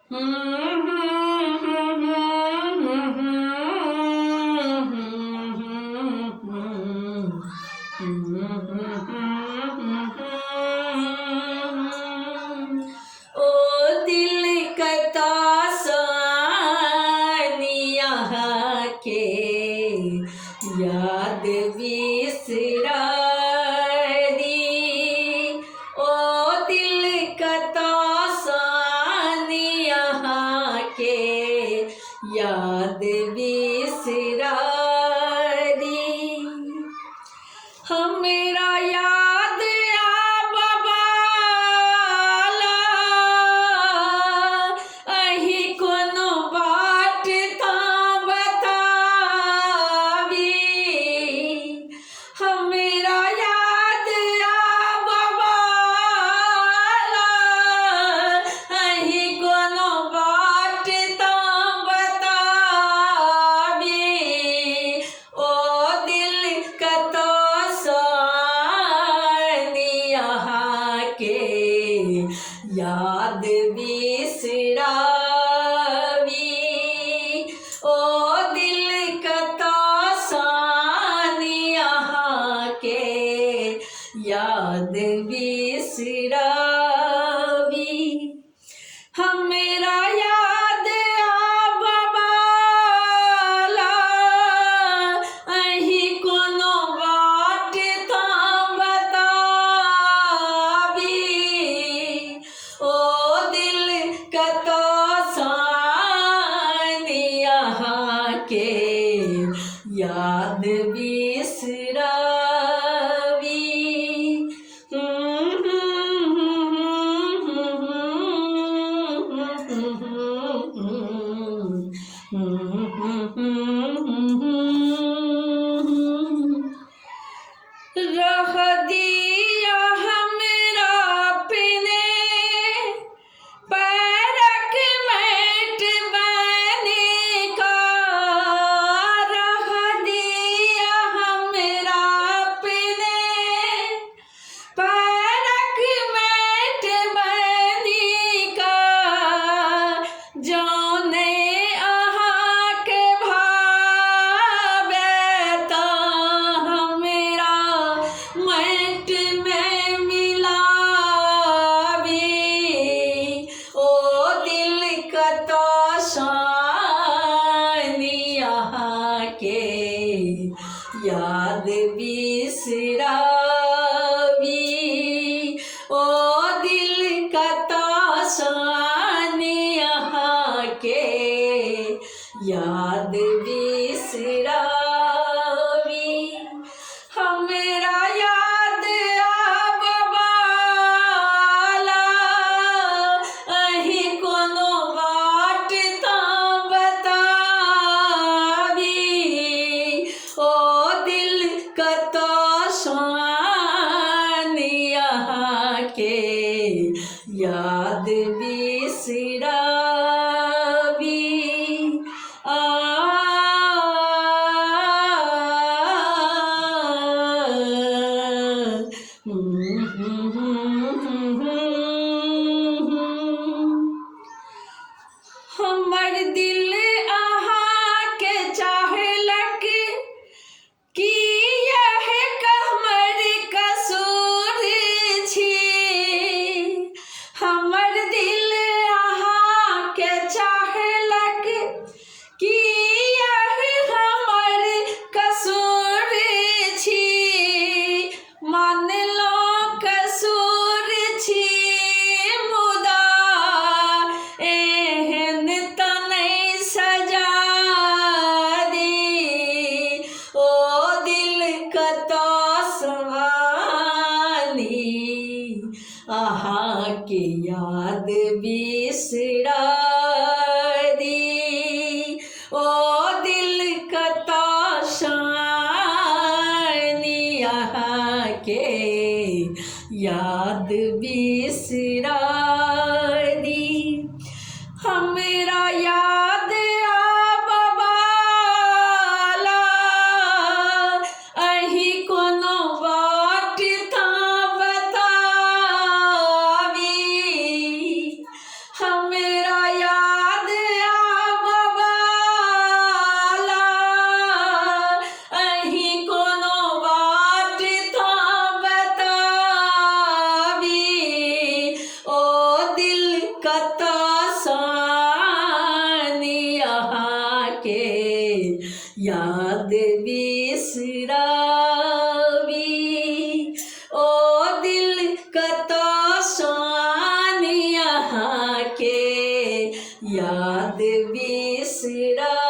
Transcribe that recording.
ओ दिल कता सानिया के याद बिसरा दी। ओ दिल कता सानिया के याद बिसरा दी। हमरा याद आबवाला अही कोनो बाट ता बतावी। हमरा याद आबवाला अही कोनो बाट ता बतावी। ओ दिल कतो सानिया के याद बिसरावी। ओ दिल कतो सानिया के याद बिसरावी। हमरा याद आबवाला अही कोनो बाट ता बतावी। ओ दिल कतो सानिया के याद बिसरावी। रह दिया हमरा अपने पैरक मैट बने का। रह दिया हमरा अपने पैरक मैट बने का। जौने अहाँ के भावे ता हमरा मैट में मिलावी। ओ दिल कतो सानिया के याद बिसरावी। ओ दिल कतो सानिया के याद बिसरावी। हमरा याद आबवाला अही कोनो बाट ता बतावी। ओ दिल कतो सानिया के याद बिसरावी। हमर दिल अहाँ के चाहलक कि यह हमर कसूर छी। हमर दिल अहाँ के चाहलक कि यह हमर कसूर छी। मान लो कसूर छी मुदा एहन त नहीं सजा दी। ओ दिल कतो सवाली अहाँ के याद बिसरा दी। ओ दिल कतो सानिया के याद बिसरा दी। हमरा याद आबवाला अही कोनो बाट ता बतावी। हमरा याद याद बिसरावी